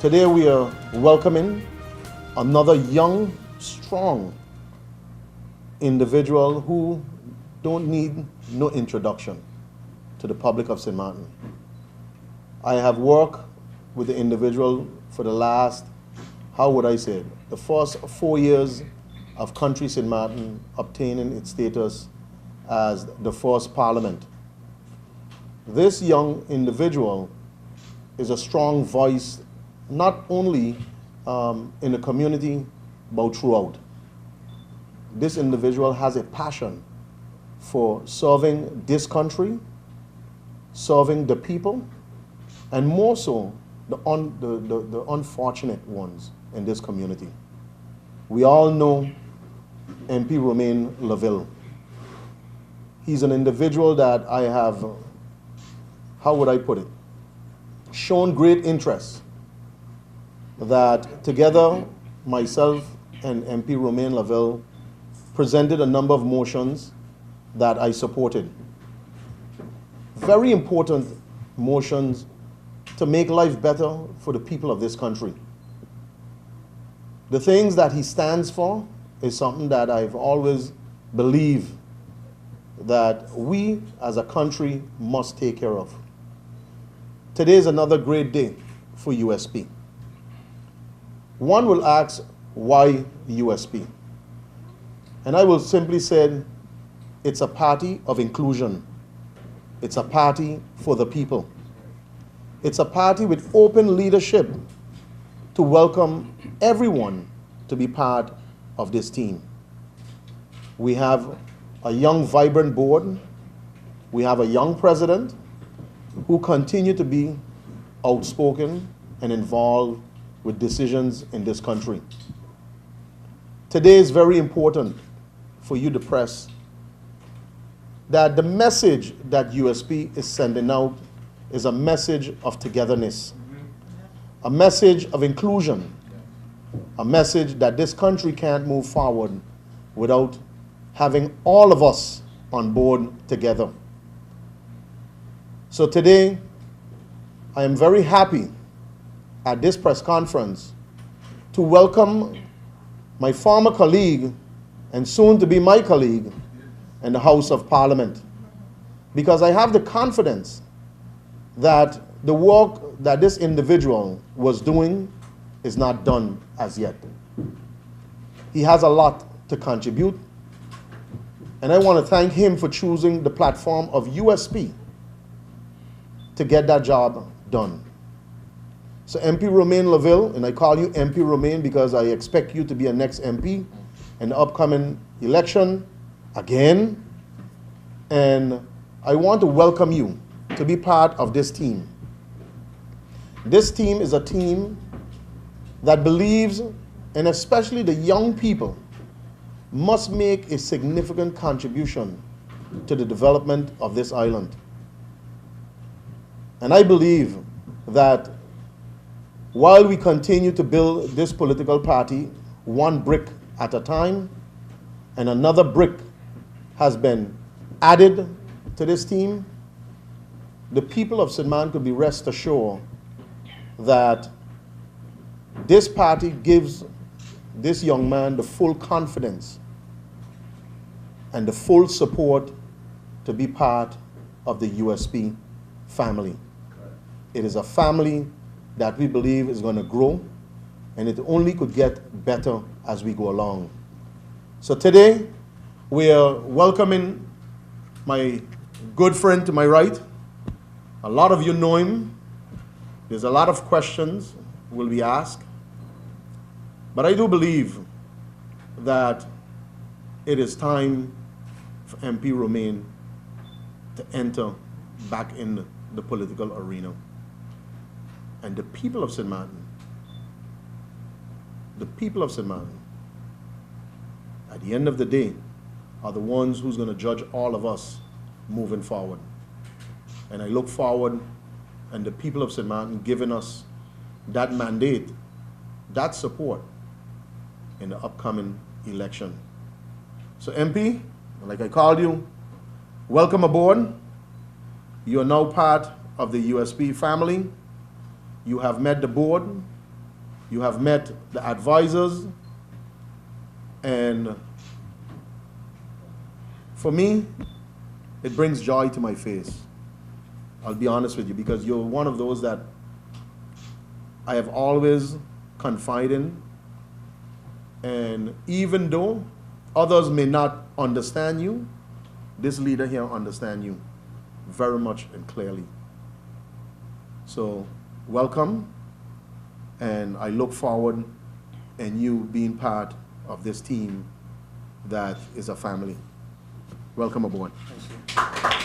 Today we are welcoming another young, strong individual who don't need no introduction to the public of St. Martin. I have worked with the individual for the last, how would I say it, the first 4 years of Country St. Martin obtaining its status as the first parliament. This young individual is a strong voice, not only in the community, but throughout. This individual has a passion for serving this country, serving the people, and more so the unfortunate ones in this community. We all know MP Romain Laville. He's an individual that I have, how would I put it, shown great interest, that together myself and MP Romain Laville presented a number of motions that I supported. Very important motions to make life better for the people of this country. The things that he stands for is something that I've always believed that we as a country must take care of. Today is another great day for USP. One will ask, why USP? And I will simply say, it's a party of inclusion. It's a party for the people. It's a party with open leadership to welcome everyone to be part of this team. We have a young, vibrant board. We have a young president who continue to be outspoken and involved with decisions in this country. Today is very important for you to press that the message that USP is sending out is a message of togetherness, a message of inclusion, a message that this country can't move forward without having all of us on board together. So today, I am very happy at this press conference to welcome my former colleague and soon to be my colleague in the House of Parliament, because I have the confidence that the work that this individual was doing is not done as yet. He has a lot to contribute, and I want to thank him for choosing the platform of USP to get that job done. So MP Romain Laville, and I call you MP Romain because I expect you to be a next MP in the upcoming election again, and I want to welcome you to be part of this team. This team is a team that believes, and especially the young people, must make a significant contribution to the development of this island. And I believe that while we continue to build this political party one brick at a time, and another brick has been added to this team, the people of St. Martin could be rest assured that this party gives this young man the full confidence and the full support to be part of the USP family. It is a family that we believe is going to grow, and it only could get better as we go along. So today, we are welcoming my good friend to my right. A lot of you know him. There's a lot of questions will be asked. But I do believe that it is time for MP Romain to enter back in the political arena. And the people of St. Martin, at the end of the day, are the ones who's going to judge all of us moving forward. And I look forward, and the people of St. Martin giving us that mandate, that support in the upcoming election. So MP, like I called you, welcome aboard. You are now part of the USP family. You have met the board. You have met the advisors, and for me, it brings joy to my face. I'll be honest with you, because you're one of those that I have always confided in, and even though others may not understand you, this leader here understands you very much and clearly. So, welcome, and I look forward in you being part of this team that is a family. Welcome aboard. Thank you.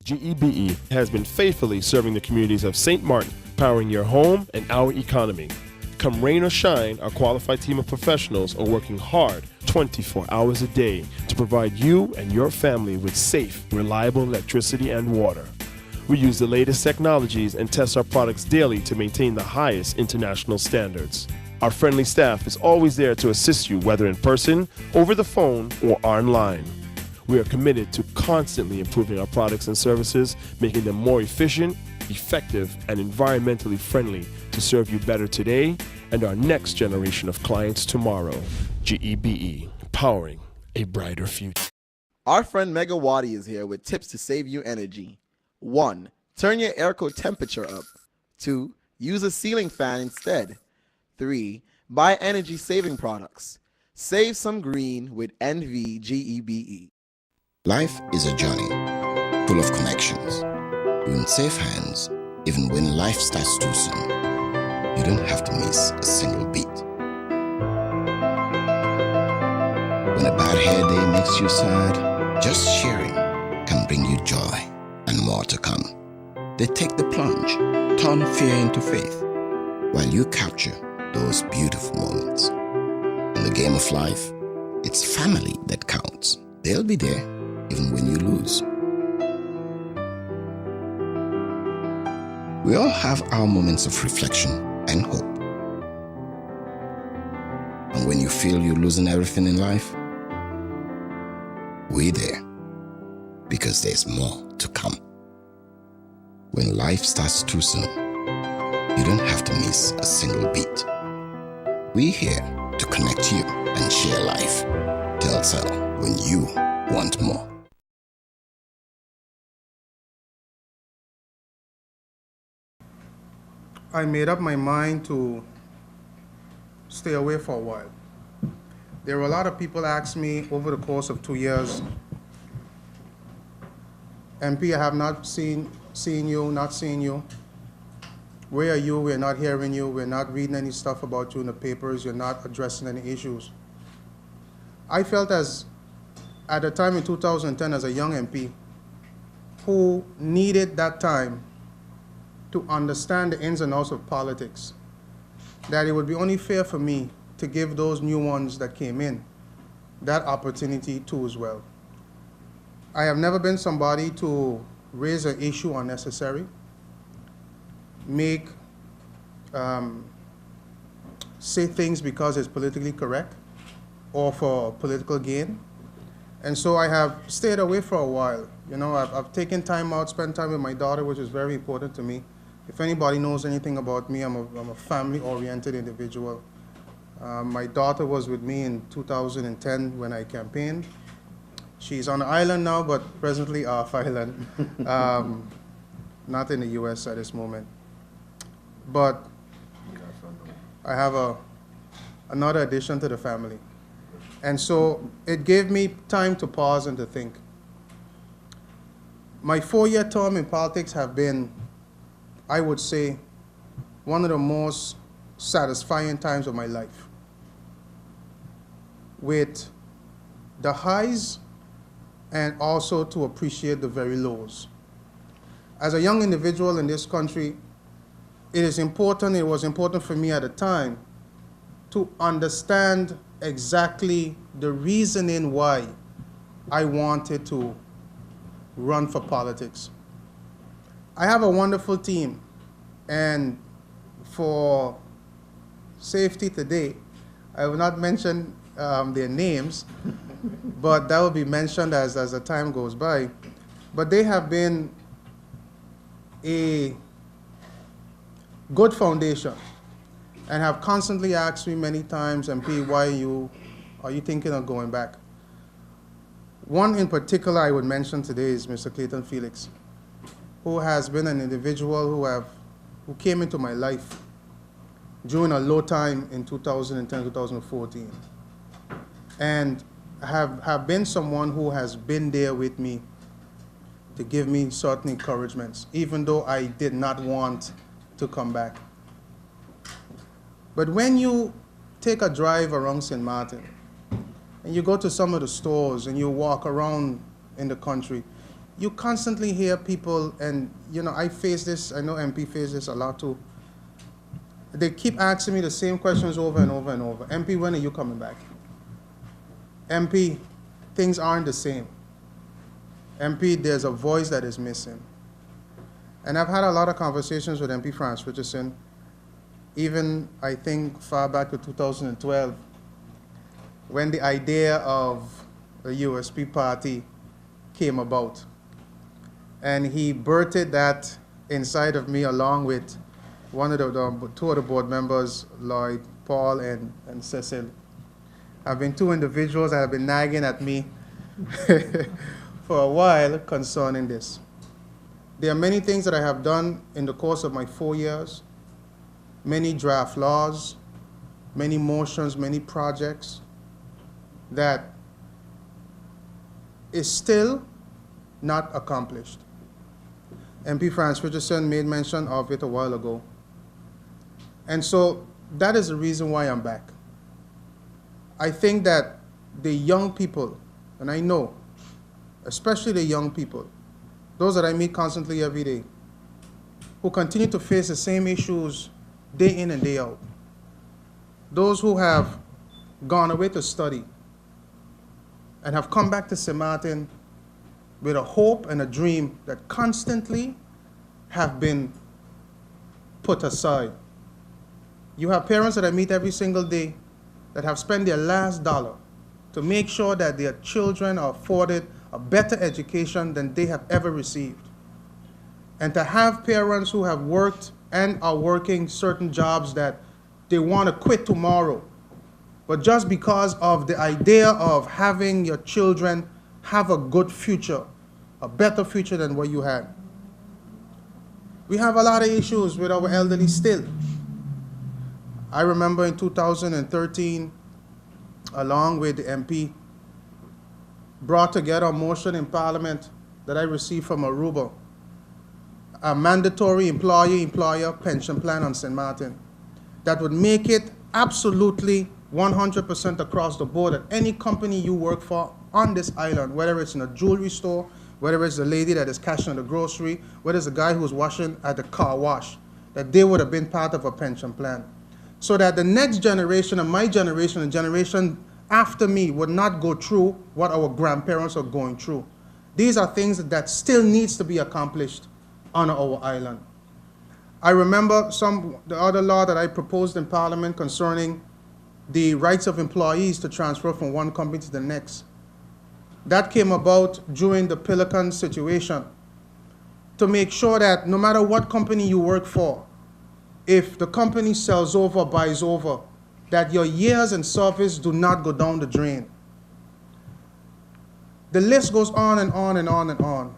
GEBE has been faithfully serving the communities of St. Martin, powering your home and our economy. Come rain or shine, our qualified team of professionals are working hard 24 hours a day to provide you and your family with safe, reliable electricity and water. We use the latest technologies and test our products daily to maintain the highest international standards. Our friendly staff is always there to assist you, whether in person, over the phone, or online. We are committed to constantly improving our products and services, making them more efficient, effective, and environmentally friendly to serve you better today and our next generation of clients tomorrow. GEBE, powering a brighter future. Our friend Megawati is here with tips to save you energy. 1. Turn your airco temperature up. 2. Use a ceiling fan instead. 3. Buy energy-saving products. Save some green with NVGEBE. Life is a journey, full of connections. You're in safe hands, even when life starts too soon. You don't have to miss a single beat. When a bad hair day makes you sad, just sharing can bring you joy and more to come. They take the plunge, turn fear into faith, while you capture those beautiful moments. In the game of life, it's family that counts. They'll be there even when you lose. We all have our moments of reflection and hope. And when you feel you're losing everything in life, we're there, because there's more to come. When life starts too soon, you don't have to miss a single beat. We're here to connect you and share life. Telcel, when you want more. I made up my mind to stay away for a while. There were a lot of people asked me over the course of 2 years, MP, I have not seen you. Where are you? We're not hearing you. We're not reading any stuff about you in the papers. You're not addressing any issues. I felt at the time in 2010 as a young MP who needed that time to understand the ins and outs of politics, that it would be only fair for me to give those new ones that came in that opportunity too as well. I have never been somebody to raise an issue unnecessary, say things because it's politically correct or for political gain. And so I have stayed away for a while. You know, I've taken time out, spent time with my daughter, which is very important to me. If anybody knows anything about me, I'm a family-oriented individual. My daughter was with me in 2010 when I campaigned. She's on the island now, but presently off island, not in the U.S. at this moment. But I have another addition to the family. And so it gave me time to pause and to think. My 4-year term in politics have been, I would say, one of the most satisfying times of my life. With the highs and also to appreciate the very lows. As a young individual in this country, it was important for me at the time to understand exactly the reasoning why I wanted to run for politics. I have a wonderful team, and for safety today, I will not mention their names, but that will be mentioned as the time goes by. But they have been a good foundation and have constantly asked me many times, MP, why are you thinking of going back? One in particular I would mention today is Mr. Clayton Felix, who has been an individual who came into my life during a low time in 2010, 2014, and have been someone who has been there with me to give me certain encouragements, even though I did not want to come back. But when you take a drive around St. Martin, and you go to some of the stores and you walk around in the country, you constantly hear people, and I face this, I know MP faces this a lot too. They keep asking me the same questions over and over and over. MP, when are you coming back? MP, things aren't the same. MP, there's a voice that is missing. And I've had a lot of conversations with MP Franz Richardson, even I think far back to 2012, when the idea of the USP party came about. And he birthed that inside of me along with two of the board members, Lloyd, Paul, and Cecil. Have been two individuals that have been nagging at me for a while concerning this. There are many things that I have done in the course of my 4 years, many draft laws, many motions, many projects that is still not accomplished. MP Franz Richardson made mention of it a while ago. And so that is the reason why I'm back. I think that the young people, and I know, especially the young people, those that I meet constantly every day, who continue to face the same issues day in and day out, those who have gone away to study and have come back to St. Martin with a hope and a dream that constantly have been put aside. You have parents that I meet every single day that have spent their last dollar to make sure that their children are afforded a better education than they have ever received. And to have parents who have worked and are working certain jobs that they want to quit tomorrow, but just because of the idea of having your children have a good future, a better future than what you had. We have a lot of issues with our elderly still. I remember in 2013, along with the MP, brought together a motion in Parliament that I received from Aruba, a mandatory employer-employer pension plan on St. Martin that would make it absolutely 100% across the board that any company you work for on this island, whether it's in a jewelry store, whether it's the lady that is cashing at the grocery, whether it's the guy who's washing at the car wash, that they would have been part of a pension plan. So that the next generation and my generation and generation after me would not go through what our grandparents are going through. These are things that still needs to be accomplished on our island. I remember the other law that I proposed in Parliament concerning the rights of employees to transfer from one company to the next. That came about during the Pelican situation to make sure that no matter what company you work for, if the company sells over, buys over, that your years in service do not go down the drain. The list goes on and on and on and on.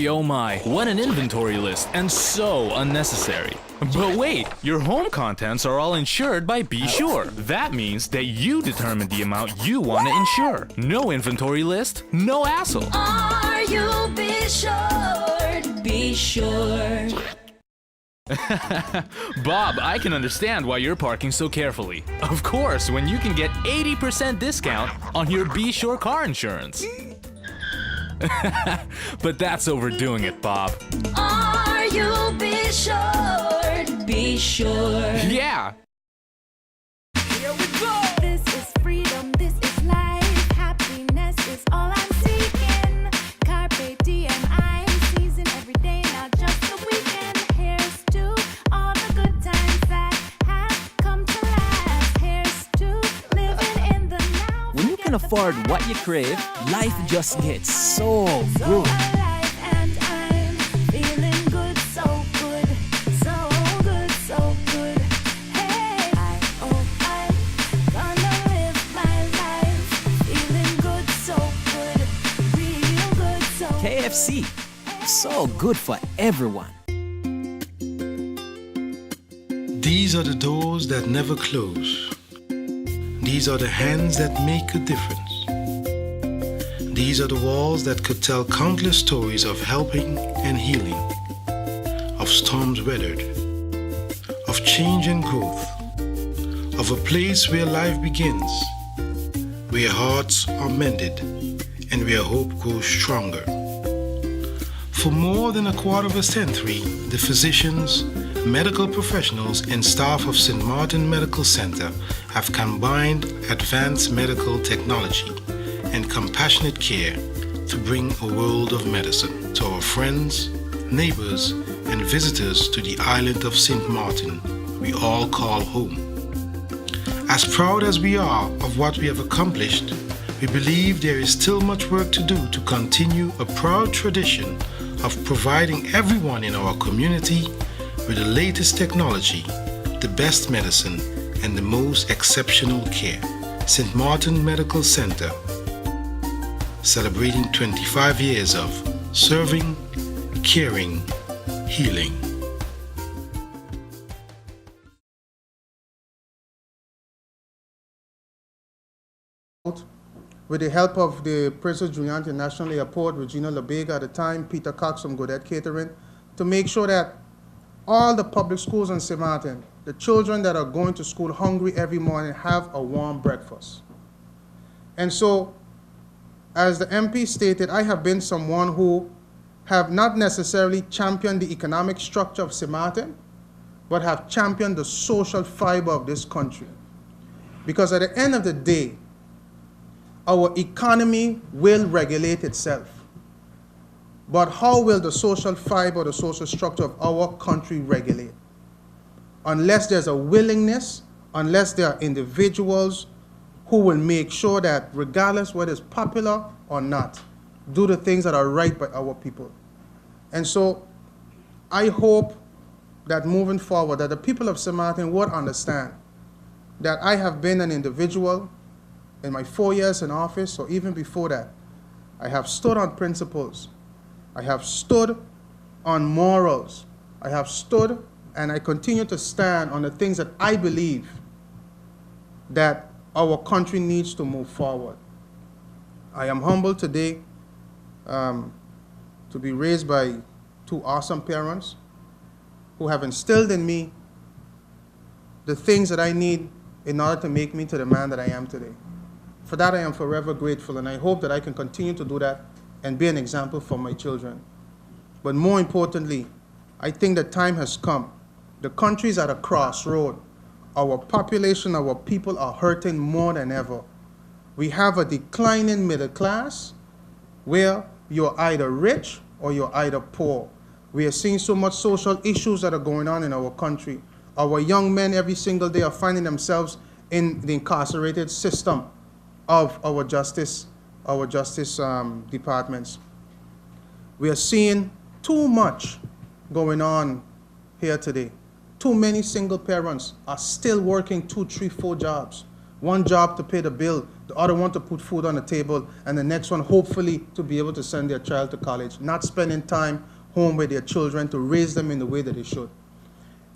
oh my, what an inventory list, and so unnecessary. But wait, your home contents are all insured by Be Sure. That means that you determine the amount you want to insure. No inventory list, no hassle. Are you Be Sure? Be Sure. Bob, I can understand why you're parking so carefully. Of course, when you can get 80% discount on your Be Sure car insurance. But that's overdoing it, Bob. Are you Be Sure? Be Sure. Yeah! Here we go. This is freedom, this is life. Happiness is all I'm seeking. Carpe diem, I'm seizing every day, not just the weekend. Here's to all the good times that have come to last. Here's to living in the now. When you can afford what you crave, life just gets so good. Alive and I'm feeling good, so good, so good, so good. Hey, I'm gonna live my life, feeling good, so good, real good, so KFC, so good for everyone. These are the doors that never close. These are the hands that make a difference. These are the walls that could tell countless stories of helping and healing, of storms weathered, of change and growth, of a place where life begins, where hearts are mended, and where hope grows stronger. For more than a quarter of a century, the physicians, medical professionals, and staff of St. Martin Medical Center have combined advanced medical technology and compassionate care to bring a world of medicine to our friends, neighbors, and visitors to the island of St. Martin we all call home. As proud as we are of what we have accomplished, we believe there is still much work to do to continue a proud tradition of providing everyone in our community with the latest technology, the best medicine, and the most exceptional care. St. Martin Medical Center, celebrating 25 years of serving, caring, healing. With the help of the Princess Juliana International Airport, Regina LeBega at the time, Peter Cox from Godet Catering, to make sure that all the public schools in St. Martin, the children that are going to school hungry every morning, have a warm breakfast. And so, as the MP stated, I have been someone who have not necessarily championed the economic structure of St. Martin, but have championed the social fiber of this country. Because at the end of the day, our economy will regulate itself. But how will the social fiber, the social structure of our country regulate? Unless there's a willingness, unless there are individuals who will make sure that regardless whether it's popular or not, do the things that are right by our people. And so I hope that moving forward, that the people of St. Martin would understand that I have been an individual in my 4 years in office, or even before that. I have stood on principles. I have stood on morals. I have stood and I continue to stand on the things that I believe that our country needs to move forward. I am humbled today to be raised by two awesome parents who have instilled in me the things that I need in order to make me to the man that I am today. For that, I am forever grateful, and I hope that I can continue to do that and be an example for my children. But more importantly, I think the time has come. The country is at a crossroad. Our population, our people are hurting more than ever. We have a declining middle class where you're either rich or you're either poor. We are seeing so much social issues that are going on in our country. Our young men every single day are finding themselves in the incarcerated system of our justice departments. We are seeing too much going on here today. Too many single parents are still working 2, 3, 4 jobs. One job to pay the bill, the other one to put food on the table, and the next one hopefully to be able to send their child to college, not spending time home with their children to raise them in the way that they should.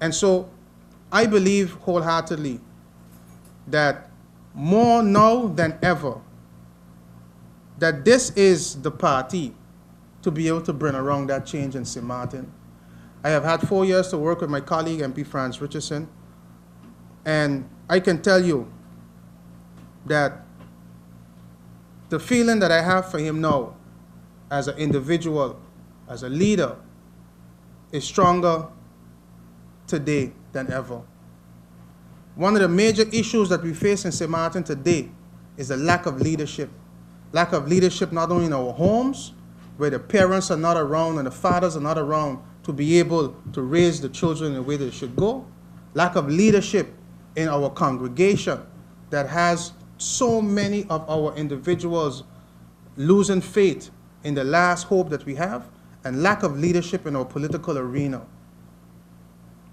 And so I believe wholeheartedly that more now than ever, that this is the party to be able to bring around that change in St. Martin. I have had 4 years to work with my colleague, MP Franz Richardson, and I can tell you that the feeling that I have for him now, as an individual, as a leader, is stronger today than ever. One of the major issues that we face in St. Martin today is the lack of leadership. Lack of leadership not only in our homes, where the parents are not around and the fathers are not around to be able to raise the children in the way they should go. Lack of leadership in our congregation that has so many of our individuals losing faith in the last hope that we have, and lack of leadership in our political arena.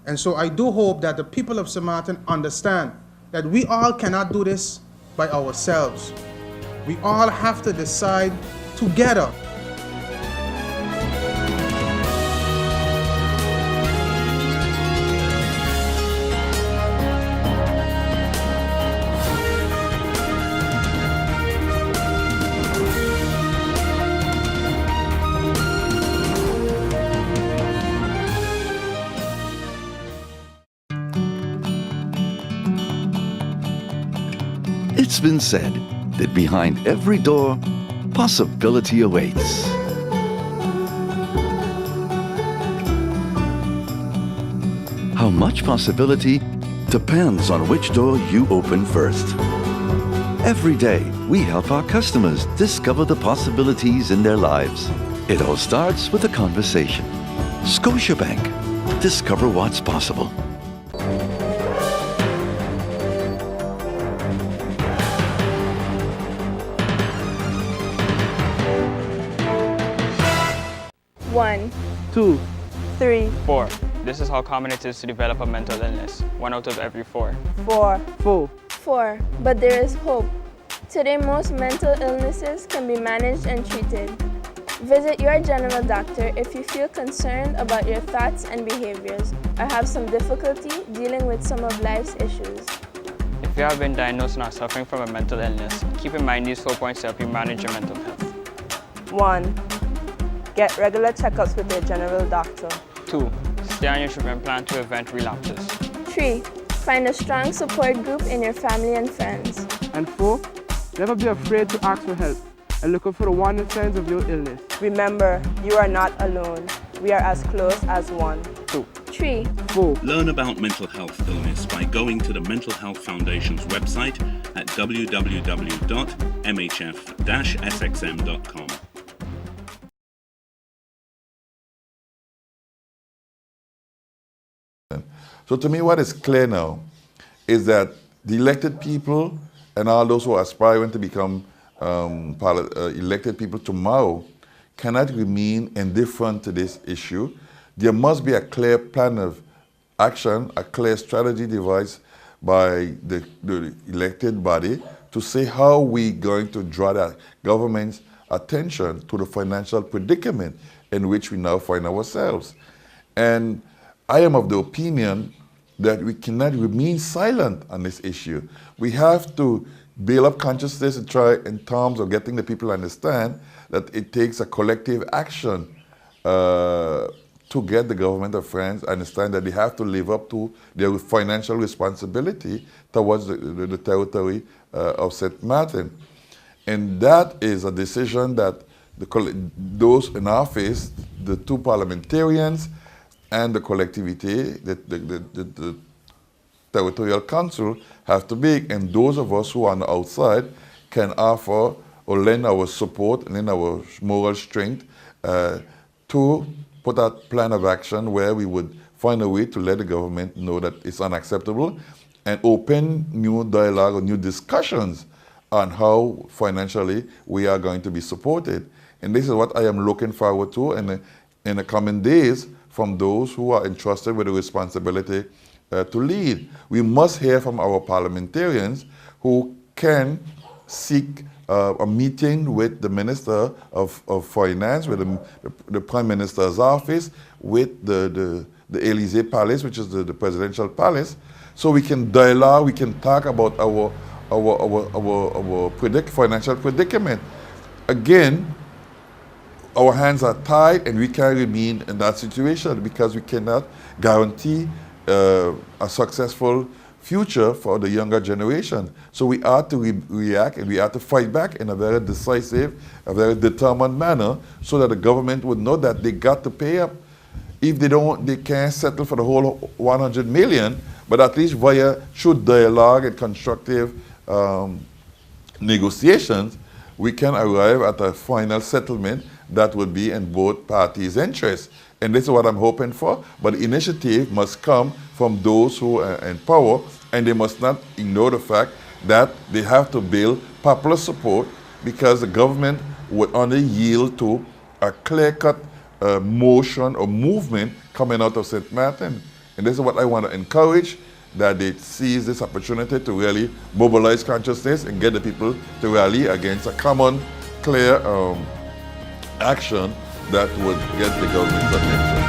And so I do hope that the people of St. Martin understand that we all cannot do this by ourselves. We all have to decide together. It's been said that behind every door, possibility awaits. How much possibility depends on which door you open first. Every day, we help our customers discover the possibilities in their lives. It all starts with a conversation. Scotiabank. Discover what's possible. One, 2, 3, 4. This is how common it is to develop a mental illness. 1 out of every 4. 4, 4. 4. But there is hope. Today, most mental illnesses can be managed and treated. Visit your general doctor if you feel concerned about your thoughts and behaviors or have some difficulty dealing with some of life's issues. If you have been diagnosed and are suffering from a mental illness, keep in mind these 4 points to help you manage your mental health. 1. Get regular checkups with your general doctor. 2. Stay on your treatment plan to prevent relapses. 3. Find a strong support group in your family and friends. And 4. Never be afraid to ask for help and look out for the warning signs of your illness. Remember, you are not alone. We are as close as one. 2. 3. 4. Learn about mental health illness by going to the Mental Health Foundation's website at www.mhf-sxm.com. So to me, what is clear now is that the elected people and all those who are aspiring to become elected people tomorrow cannot remain indifferent to this issue. There must be a clear plan of action, a clear strategy devised by the elected body to say how we're going to draw the government's attention to the financial predicament in which we now find ourselves. And I am of the opinion that we cannot remain silent on this issue. We have to build up consciousness and try in terms of getting the people to understand that it takes a collective action to get the government of France to understand that they have to live up to their financial responsibility towards the territory of St. Martin. And that is a decision that those in office, the 2 parliamentarians, and the collectivity, the territorial council have to make, and those of us who are on the outside can offer or lend our support and lend our moral strength to put out a plan of action where we would find a way to let the government know that it's unacceptable and open new dialogue or new discussions on how financially we are going to be supported. And this is what I am looking forward to in the coming days from those who are entrusted with the responsibility to lead. We must hear from our parliamentarians who can seek a meeting with the Minister of Finance, with the Prime Minister's office, with the Elysee Palace, which is the presidential palace, so we can dialogue, we can talk about our financial predicament. Again, our hands are tied and we can't remain in that situation because we cannot guarantee a successful future for the younger generation. So we ought to react and we ought to fight back in a very decisive, a very determined manner so that the government would know that they got to pay up. If they can't settle for the whole 100 million, but at least through dialogue and constructive negotiations, we can arrive at a final settlement that would be in both parties' interests. And this is what I'm hoping for. But the initiative must come from those who are in power, and they must not ignore the fact that they have to build popular support because the government would only yield to a clear-cut motion or movement coming out of St. Martin. And this is what I want to encourage, that they seize this opportunity to really mobilize consciousness and get the people to rally against a common, clear action that would get the government's attention.